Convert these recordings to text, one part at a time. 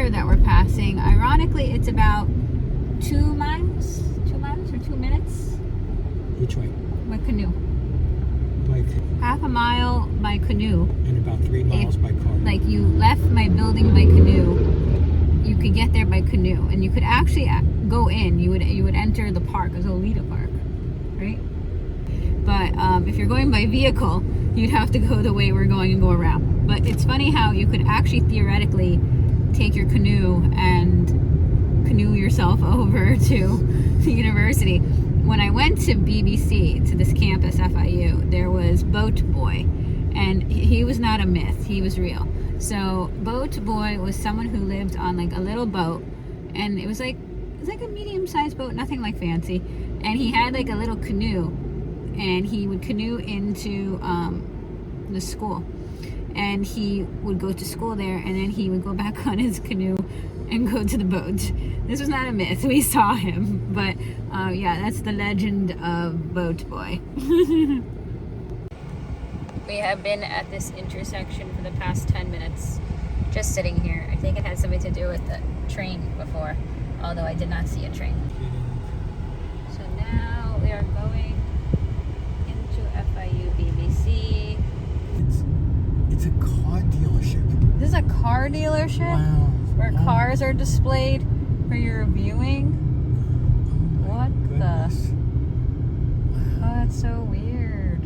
pier that we're passing. Ironically, it's about 2 miles or 2 minutes. Which way? By canoe. By half a mile by canoe. And about 3 miles by car. Like you left my building by canoe, you could get there by canoe, and you could actually go in. You would enter the park, it's Olita Park, right? But if you're going by vehicle, you'd have to go the way we're going and go around. But it's funny how you could actually theoretically take your canoe and canoe yourself over to the university. When I went to BBC, to this campus, FIU, there was Boat Boy, and he was not a myth, he was real. So Boat Boy was someone who lived on like a little boat, and it was like a medium-sized boat, nothing like fancy, and he had like a little canoe, and he would canoe into the school, and he would go to school there, and then he would go back on his canoe and go to the boat. This was not a myth, we saw him, but yeah, that's the legend of Boat Boy. We have been at this intersection for the past 10 minutes, just sitting here. I think it had something to do with the train before, although I did not see a train. So now we are going into FIU BBC. It's a car dealership. This is a car dealership? Wow. Where cars are displayed for your viewing? Oh what goodness. the? Wow. Oh, that's so weird.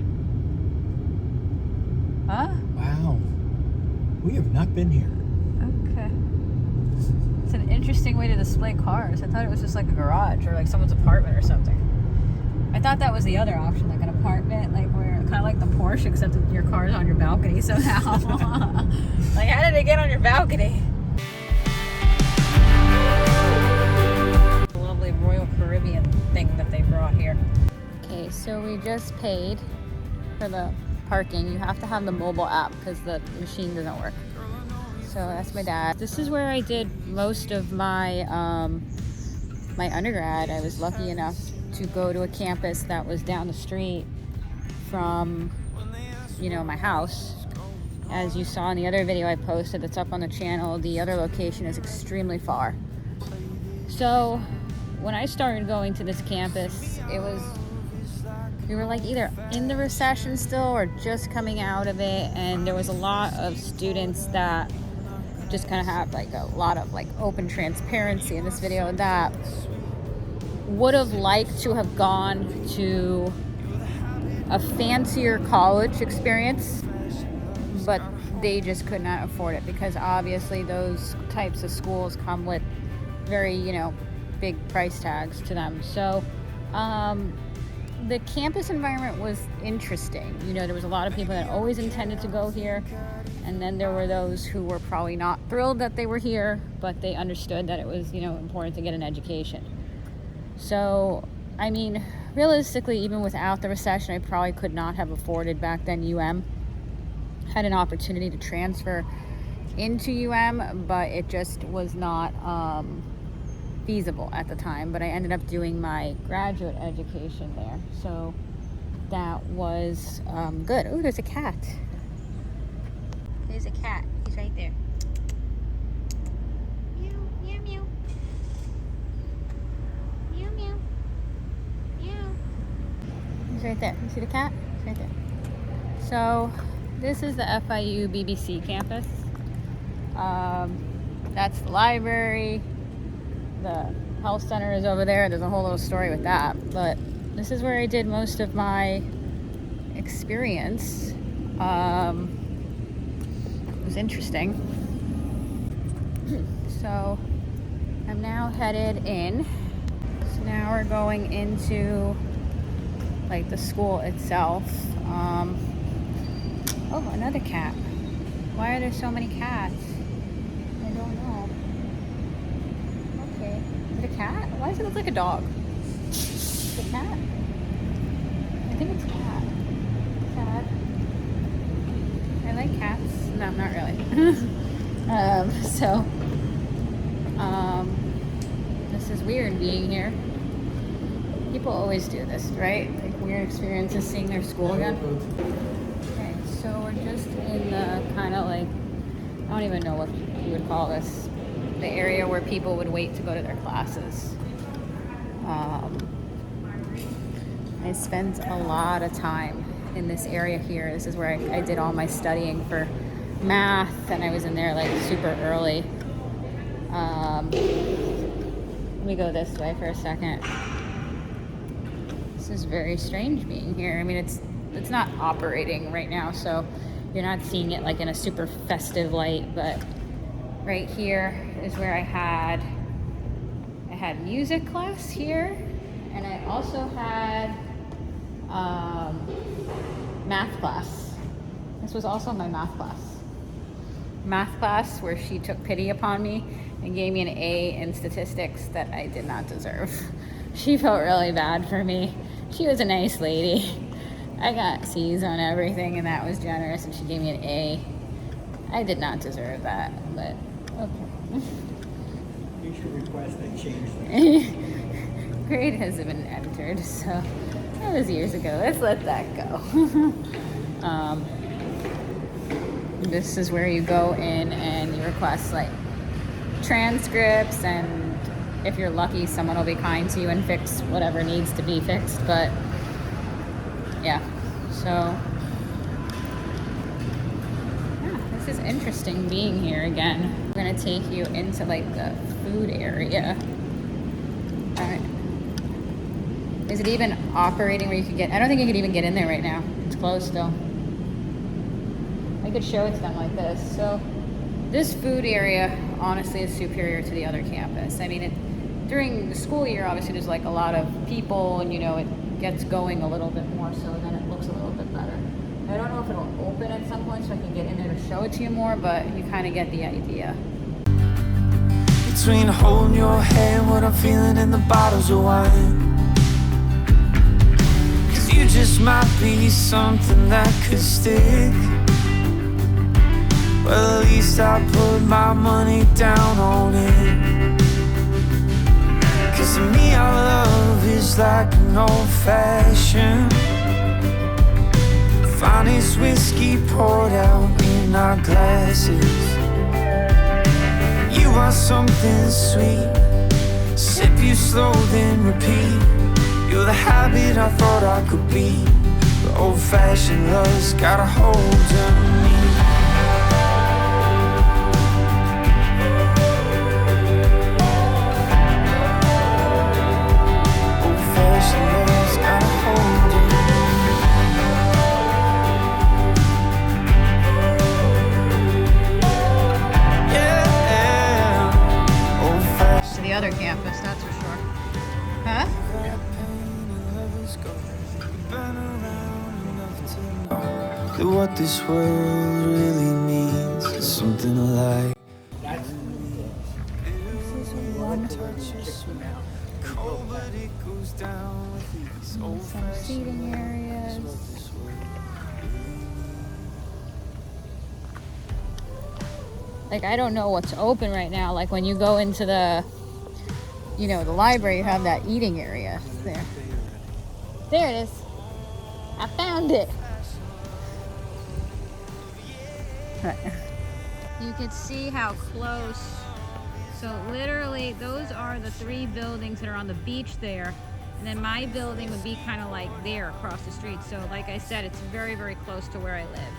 Huh? Wow. We have not been here. Okay. It's an interesting way to display cars. I thought it was just like a garage or like someone's apartment or something. I thought that was the other option, like an apartment, like where kind of like the Porsche, except that your car's on your balcony somehow. Like, how did it get on your balcony? The lovely Royal Caribbean thing that they brought here. Okay, so we just paid for the parking. You have to have the mobile app because the machine doesn't work. So that's my dad. This is where I did most of my my undergrad. I was lucky enough to go to a campus that was down the street from, you know, my house. As you saw in the other video I posted that's up on the channel, the other location is extremely far. So when I started going to this campus, we were like either in the recession still or just coming out of it, and there was a lot of students that just kind of have like a lot of like open transparency in this video that would have liked to have gone to a fancier college experience, but they just could not afford it because obviously those types of schools come with very, you know, big price tags to them. So the campus environment was interesting. You know, there was a lot of people that always intended to go here, and then there were those who were probably not thrilled that they were here, but they understood that it was, you know, important to get an education. So, I mean, realistically, even without the recession, I probably could not have afforded back then UM. Had an opportunity to transfer into UM, but it just was not feasible at the time. But I ended up doing my graduate education there, so that was good. Oh, there's a cat. There's a cat. He's right there. Meow, meow, meow. Meow, meow. Meow. He's right there. You see the cat? He's right there. So this is the FIU BBC campus. That's the library. The health center is over there. There's a whole little story with that. But this is where I did most of my experience. It was interesting. So I'm now headed in. So now we're going into like the school itself. Oh, another cat. Why are there so many cats? I don't know. Okay. Is it a cat? Why does it look like a dog? Is it a cat? I think it's a cat. Cat. I like cats. No, not really. This is weird being here. People always do this, right? Like weird experiences seeing their school again. Okay, so we're just in the kind of like, I don't even know what you would call this, the area where people would wait to go to their classes. I spent a lot of time in this area here. This is where I did all my studying for math, and I was in there like super early. Let me go this way for a second. This is very strange being here. I mean, it's not operating right now, so you're not seeing it like in a super festive light, but right here is where I had music class here, and I also had math class. This was also my math class where she took pity upon me and gave me an A in statistics that I did not deserve. She felt really bad for me. She was a nice lady. I got C's on everything, and that was generous, and she gave me an A. I did not deserve that, but okay. You should request they change that. Grade has been entered, so that was years ago. Let's let that go. This is where you go in and you request like transcripts, and if you're lucky, someone will be kind to you and fix whatever needs to be fixed. But yeah, so yeah, this is interesting being here again. I'm gonna take you into like the food area. All right. Is it even operating where you could get? I don't think you could even get in there right now. It's closed still. I could show it to them like this. So this food area honestly is superior to the other campus. I mean, during the school year, obviously there's like a lot of people, and you know, it gets going a little bit more, so then it looks a little bit better. I don't know if it'll open at some point so I can get in there to show it to you more, but you kind of get the idea. Between holding your hand, what I'm feeling in the bottles of wine, you just might be something that could stick. Well, at least I put my money down on it. 'Cause to me our love is like an old-fashioned finest whiskey poured out in our glasses. You are something sweet, sip you slow then repeat. You're the habit I thought I could be, but old-fashioned love's got a hold on me. Old-fashioned love's got a hold on me. Yeah, old-fashioned. To the other campus, that's for sure. Huh? That what this world really means is something like That's This is one cold, but it goes down with these old some seating areas. Like, I don't know what's open right now. Like when you go into the, you know, the library, you have that eating area there. There it is. I found it. You could see how close. So literally those are the three buildings that are on the beach there. And then my building would be kind of like there across the street. So like I said, it's very, very close to where I live.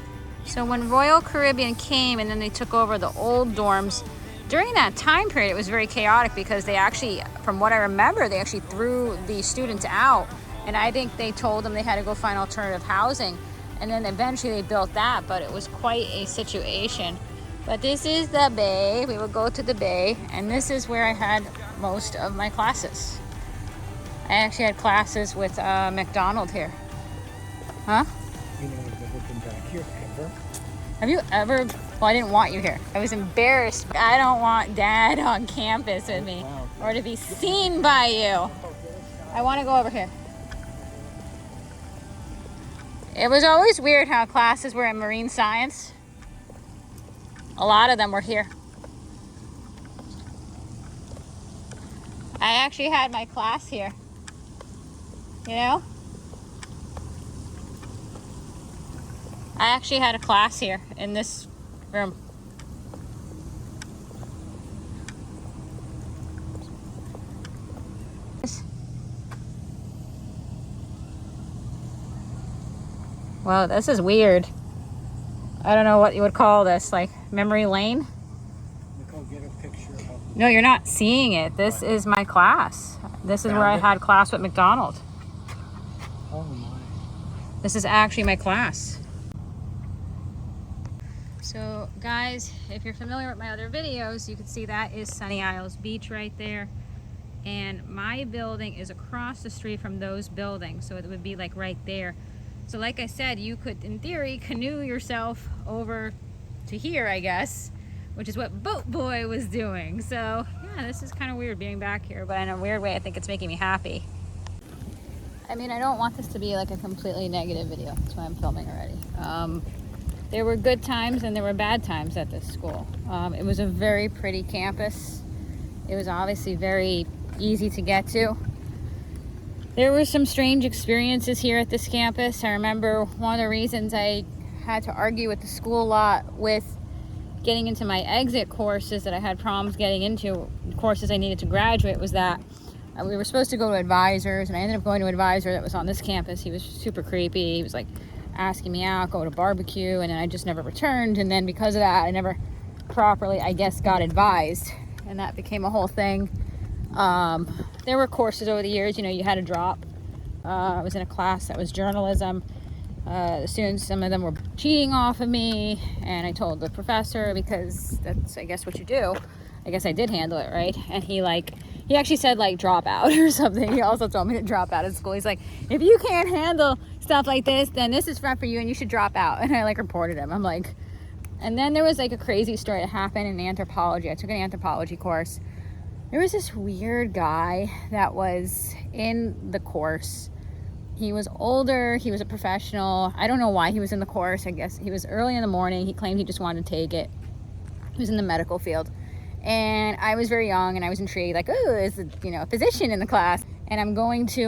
So when Royal Caribbean came and then they took over the old dorms, during that time period, it was very chaotic because they actually, from what I remember, they actually threw the students out. And I think they told them they had to go find alternative housing. And then eventually they built that, but it was quite a situation. But this is the bay. We would go to the bay, and this is where I had most of my classes. I actually had classes with McDonald here. Huh? You know, I've never been back here ever. Have you ever? Well, I didn't want you here. I was embarrassed. I don't want Dad on campus with me or to be seen by you. I want to go over here. It was always weird how classes were in marine science. A lot of them were here. I actually had my class here. You know? I actually had a class here in this room. Well, this is weird. I don't know what you would call this, like memory lane? Nicole, get a picture of. No, you're not seeing it. This is my class. This is where I had class with McDonald. Oh my. This is actually my class. So guys, if you're familiar with my other videos, you can see that is Sunny Isles Beach right there. And my building is across the street from those buildings. So it would be like right there. So like I said, you could, in theory, canoe yourself over to here, I guess, which is what Boat Boy was doing. So yeah, this is kind of weird being back here, but in a weird way, I think it's making me happy. I mean, I don't want this to be like a completely negative video. That's why I'm filming already. There were good times and there were bad times at this school. It was a very pretty campus. It was obviously very easy to get to. There were some strange experiences here at this campus. I remember one of the reasons I had to argue with the school a lot with getting into my exit courses that I had problems getting into, courses I needed to graduate, was that we were supposed to go to advisors, and I ended up going to an advisor that was on this campus. He was super creepy. He was like asking me out, go to barbecue, and then I just never returned. And then because of that, I never properly, I guess, got advised, and that became a whole thing. There were courses over the years, you know, you had to drop. I was in a class that was journalism. The students, some of them were cheating off of me, and I told the professor, because that's, I guess, what you do. I guess I did handle it, right? And he actually said, like, drop out or something. He also told me to drop out of school. He's like, if you can't handle stuff like this, then this is not for you and you should drop out. And I, like, reported him. I'm like, and then there was, like, a crazy story that happened in anthropology. I took an anthropology course. There was this weird guy that was in the course. He was older, he was a professional. I don't know why he was in the course. I guess he was early in the morning. He claimed he just wanted to take it. He was in the medical field. And I was very young and I was intrigued, like, oh, there's a, you know, a physician in the class. And I'm going to,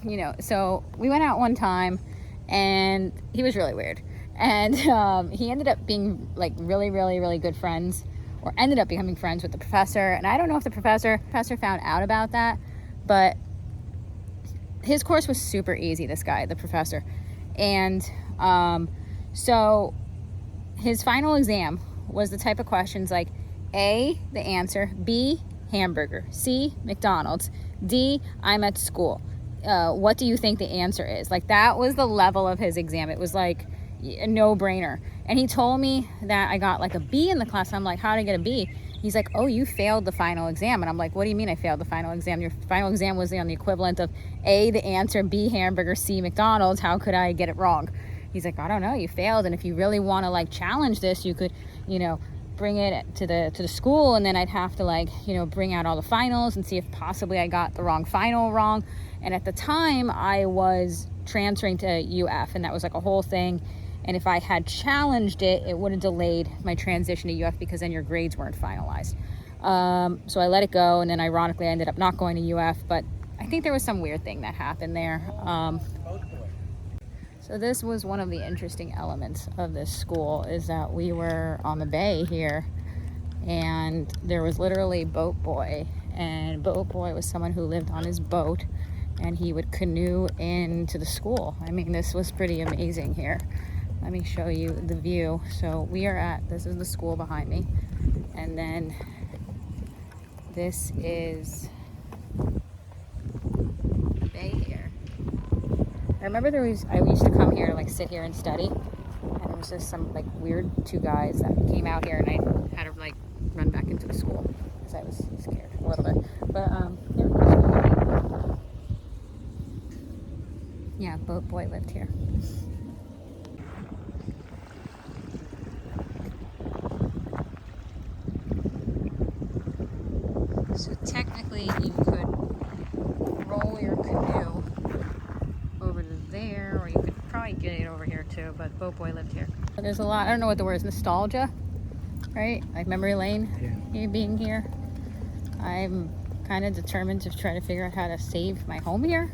you know, so we went out one time and he was really weird. And he ended up being like really, really, really good friends, or ended up becoming friends with the professor. And I don't know if the professor found out about that, but his course was super easy, this guy, the professor. And so his final exam was the type of questions like A, the answer, B, hamburger, C, McDonald's, D, I'm at school. What do you think the answer is? Like, that was the level of his exam. It was like a no-brainer. And he told me that I got like a B in the class. I'm like, how did I get a B? He's like, oh, you failed the final exam. And I'm like, what do you mean I failed the final exam? Your final exam was on the equivalent of A, the answer, B, hamburger, C, McDonald's. How could I get it wrong? He's like, I don't know, you failed. And if you really want to like challenge this, you could, you know, bring it to the school, and then I'd have to like, you know, bring out all the finals and see if possibly I got the wrong final wrong. And at the time I was transferring to UF, and that was like a whole thing. And if I had challenged it, it would have delayed my transition to UF because then your grades weren't finalized. So I let it go, and then ironically I ended up not going to UF, but I think there was some weird thing that happened there. So this was one of the interesting elements of this school, is that we were on the bay here, and there was literally Boat Boy, and Boat Boy was someone who lived on his boat, and he would canoe into the school. I mean, this was pretty amazing here. Let me show you the view. So we are at, this is the school behind me, and then this is the bay here. I remember I used to come here to like sit here and study, and there was just some like weird two guys that came out here, and I had to like run back into the school because I was scared a little bit. But yeah, Boat Boy lived here. So technically you could roll your canoe over to there, or you could probably get it over here too, but Boat Boy lived here. There's a lot, I don't know what the word is, nostalgia, right? Like memory lane, yeah. Being here. I'm kind of determined to try to figure out how to save my home here,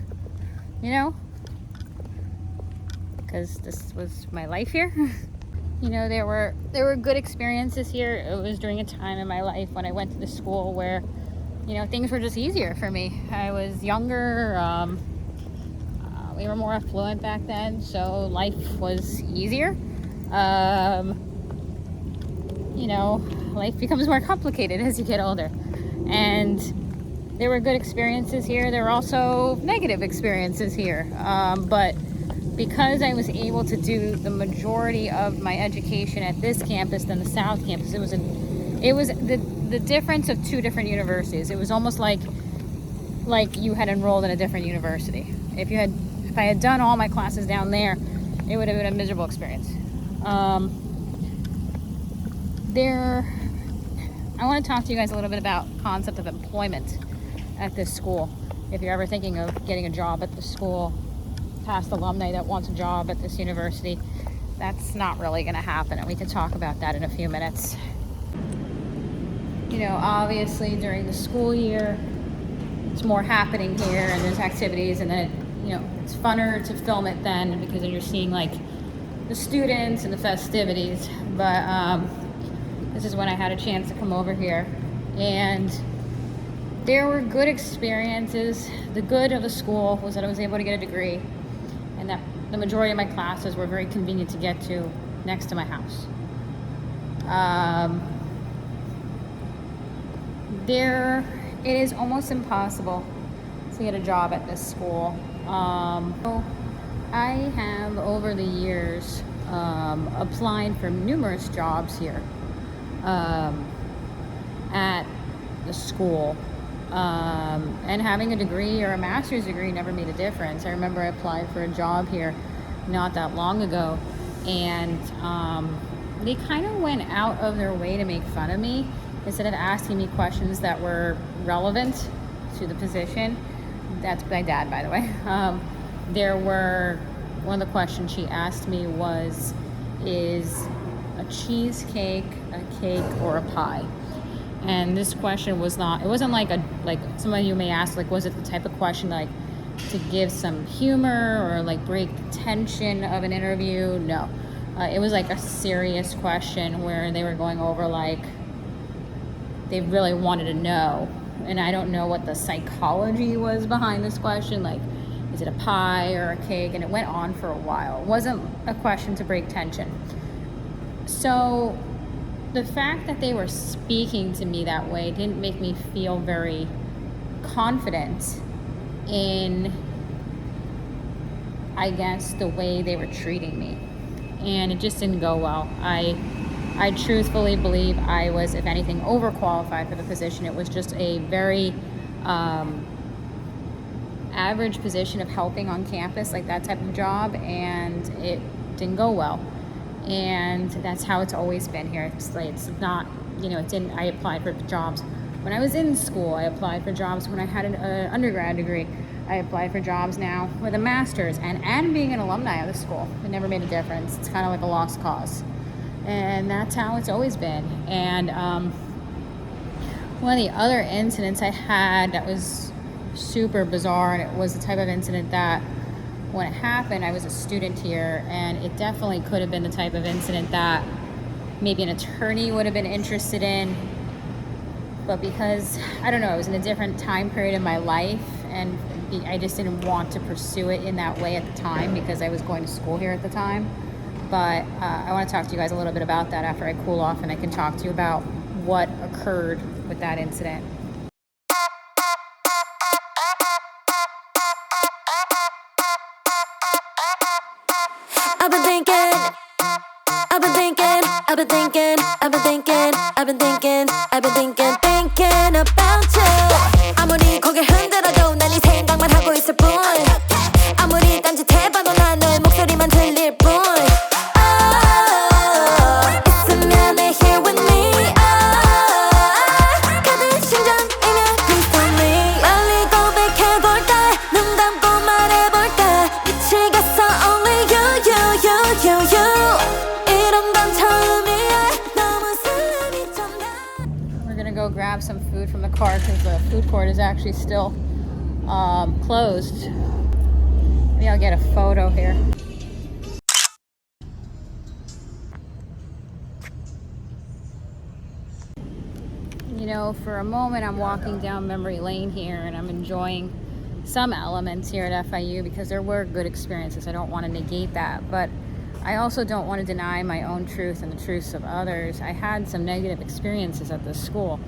you know? Because this was my life here. You know, there were good experiences here. It was during a time in my life when I went to the school where, you know, things were just easier for me. I was younger. We were more affluent back then, so life was easier. You know, life becomes more complicated as you get older. And there were good experiences here. There were also negative experiences here. But because I was able to do the majority of my education at this campus than the South campus, it was the difference of two different universities. It was almost like you had enrolled in a different university. If I had done all my classes down there, it would have been a miserable experience. I want to talk to you guys a little bit about concept of employment at this school. If you're ever thinking of getting a job at the school, past alumni that wants a job at this university, that's not really going to happen, and we can talk about that in a few minutes. You know, obviously during the school year, it's more happening here, and there's activities, and then it's funner to film it then, because then you're seeing like the students and the festivities. But this is when I had a chance to come over here, and there were good experiences. The good of the school was that I was able to get a degree, and that the majority of my classes were very convenient to get to next to my house. It is almost impossible to get a job at this school. So I have, over the years, applied for numerous jobs here at the school. And having a degree or a master's degree never made a difference. I remember I applied for a job here not that long ago, and they kind of went out of their way to make fun of me. Instead of asking me questions that were relevant to the position. That's my dad, by the way. One of the questions she asked me was, is a cheesecake a cake or a pie? And this question it wasn't like some of you may ask, like, was it the type of question like to give some humor or like break the tension of an interview? No. It was like a serious question where they were going over like, they really wanted to know, and I don't know what the psychology was behind this question, like, is it a pie or a cake? And it went on for a while. It wasn't a question to break tension. So the fact that they were speaking to me that way didn't make me feel very confident in, I guess, the way they were treating me, and it just didn't go well. I truthfully believe I was, if anything, overqualified for the position. It was just a very average position of helping on campus, like that type of job, and it didn't go well. And that's how it's always been here. It's not, I applied for jobs when I was in school. I applied for jobs when I had an undergrad degree. I applied for jobs now with a master's, and being an alumni of the school. It never made a difference. It's kind of like a lost cause. And that's how it's always been. And one of the other incidents I had that was super bizarre, and it was the type of incident that when it happened, I was a student here, and it definitely could have been the type of incident that maybe an attorney would have been interested in. But because, I don't know, it was in a different time period of my life, and I just didn't want to pursue it in that way at the time because I was going to school here at the time. But I want to talk to you guys a little bit about that after I cool off, and I can talk to you about what occurred with that incident. I've been thinking about you. 아무리 고개를 흔들어도 난 네 생각만 하고 있을 뿐. 아무리 딴짓해봐도 난 너의 목소리만 들릴 뿐. 있으면 내 here with me. 가득 심장이면 please tell me. 빨리 고백해볼까? 눈 감고 말해볼까? 미치겠어 only you. 이런 건 처음이야. 너무 설렘이 좀 나. We're gonna go grab some food from the car because the food court is actually still closed. Maybe I'll get a photo here. For a moment I'm walking down memory lane here, and I'm enjoying some elements here at FIU because there were good experiences. I don't want to negate that, but I also don't want to deny my own truth and the truths of others. I had some negative experiences at this school,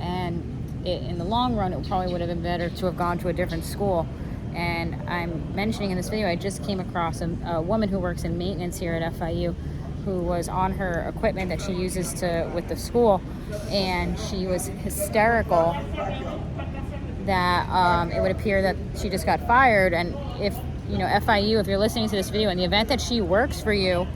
and in the long run, it probably would have been better to have gone to a different school. And I'm mentioning in this video, I just came across a woman who works in maintenance here at FIU who was on her equipment that she uses with the school, and she was hysterical that it would appear that she just got fired. And if FIU, if you're listening to this video, in the event that she works for you,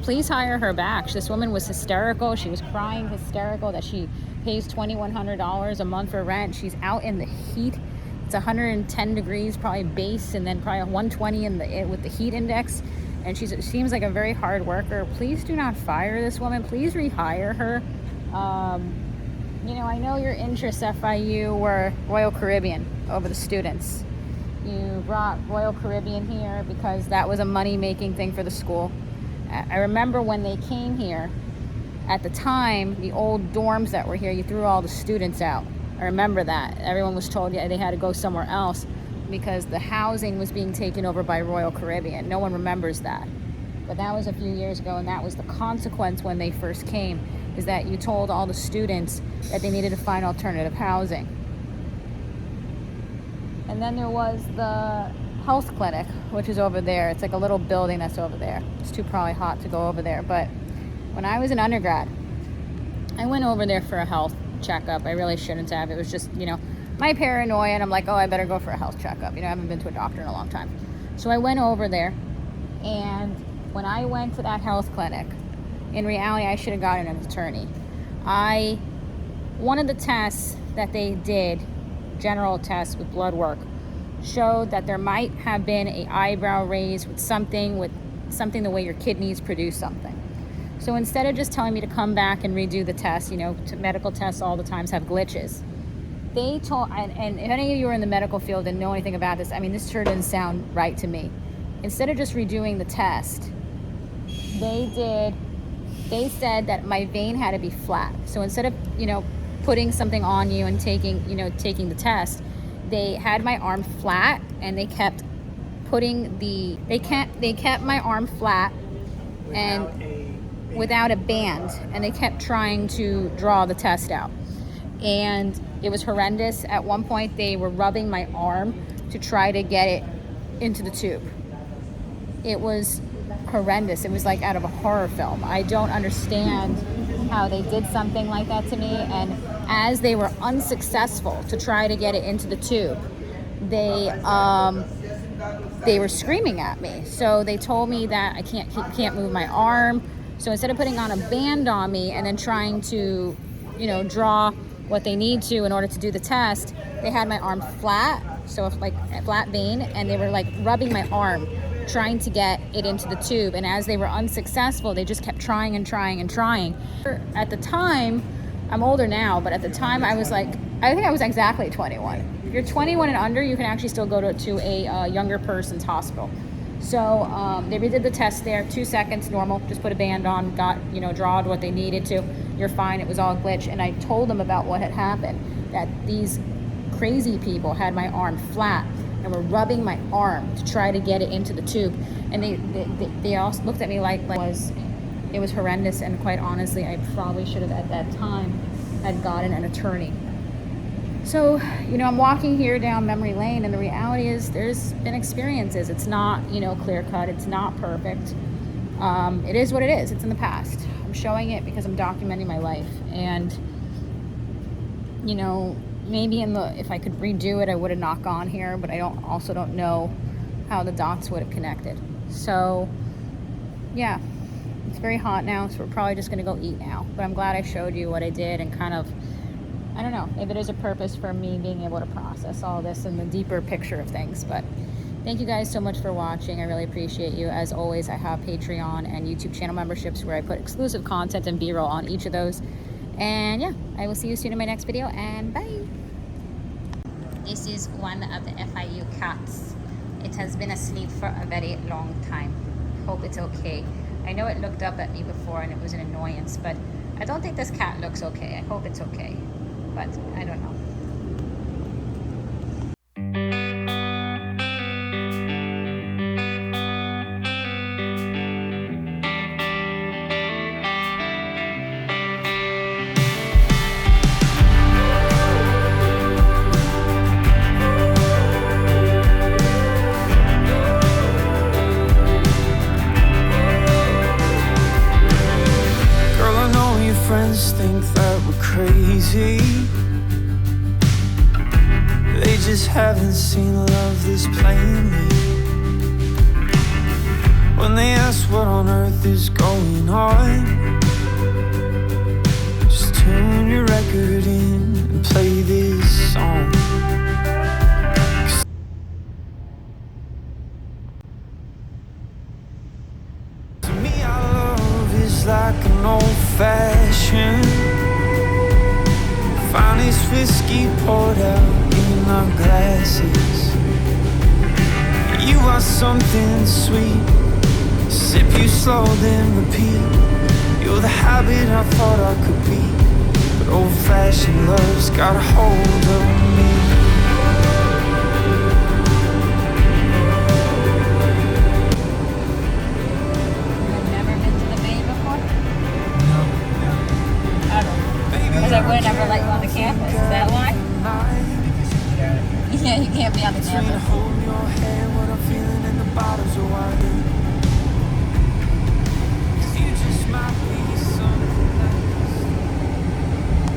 please hire her back. This woman was hysterical. She was crying hysterical that she pays $2,100 a month for rent. She's out in the heat. It's 110 degrees, probably base, and then probably 120 with the heat index. And she seems like a very hard worker. Please do not fire this woman. Please rehire her. I know your interests, FIU, were Royal Caribbean over the students. You brought Royal Caribbean here because that was a money-making thing for the school. I remember when they came here, at the time, the old dorms that were here, you threw all the students out. I remember that. Everyone was told they had to go somewhere else because the housing was being taken over by Royal Caribbean. No one remembers that. But that was a few years ago, and that was the consequence when they first came, is that you told all the students that they needed to find alternative housing. And then there was the health clinic, which is over there. It's like a little building that's over there. It's too probably hot to go over there. But when I was an undergrad, I went over there for a health checkup. I really shouldn't have. It was just, my paranoia, and I'm like, oh, I better go for a health checkup. I haven't been to a doctor in a long time. So I went over there, and when I went to that health clinic, in reality, I should have gotten an attorney. One of the tests that they did, general tests with blood work, showed that there might have been an eyebrow raise with something the way your kidneys produce something. So instead of just telling me to come back and redo the test, medical tests all the times have glitches. They told, and if any of you are in the medical field and know anything about this, this sure didn't sound right to me. Instead of just redoing the test, they said that my vein had to be flat. So instead of, putting something on you and taking the test, they had my arm flat, and they kept my arm flat and without a band, and they kept trying to draw the test out. And it was horrendous. At one point, they were rubbing my arm to try to get it into the tube. It was horrendous. It was like out of a horror film. I don't understand how they did something like that to me. And as they were unsuccessful to try to get it into the tube, they were screaming at me. So they told me that I can't move my arm. So instead of putting on a band on me and then trying to, draw what they need to in order to do the test, they had my arm flat, so like a flat vein, and they were like rubbing my arm, trying to get it into the tube. And as they were unsuccessful, they just kept trying and trying and trying. At the time, I'm older now, but at the time I think I was exactly 21. If you're 21 and under, you can actually still go to a younger person's hospital. So they redid the test there, 2 seconds, normal, just put a band on, drawed what they needed to. You're fine, it was all glitch. And I told them about what had happened, that these crazy people had my arm flat and were rubbing my arm to try to get it into the tube. And they all looked at me like it was horrendous. And quite honestly, I probably should have at that time had gotten an attorney. So, I'm walking here down memory lane, and the reality is there's been experiences. It's not, clear cut. It's not perfect. It is what it is. It's in the past. I'm showing it because I'm documenting my life. And, maybe if I could redo it, I would have not gone here, but I also don't know how the dots would have connected. So, yeah, it's very hot now, so we're probably just going to go eat now. But I'm glad I showed you what I did, and kind of, I don't know, maybe there's a purpose for me being able to process all this in the deeper picture of things. But thank you guys so much for watching. I really appreciate you. As always, I have Patreon and YouTube channel memberships where I put exclusive content and B-roll on each of those. And yeah, I will see you soon in my next video, and bye. This is one of the FIU cats. It has been asleep for a very long time. Hope it's okay. I know it looked up at me before and it was an annoyance, but I don't think this cat looks okay. I hope it's okay, but I don't know. friends think that we're crazy. They just haven't seen love this plainly. When they ask what on earth is going on, just tune your record in and play this song. To me, our love is like an old-fashioned. Finest whiskey poured out in our glasses. You are something sweet. Sip you slow, then repeat. You're the habit I thought I could be, but old-fashioned love's got a hold of me. You've never been to the Bay before? No. I don't know. Because I would never let you on the campus. Is that why? Yeah, you can't be on the Between campus. holding your hand, what I'm feeling in the bottles of wine.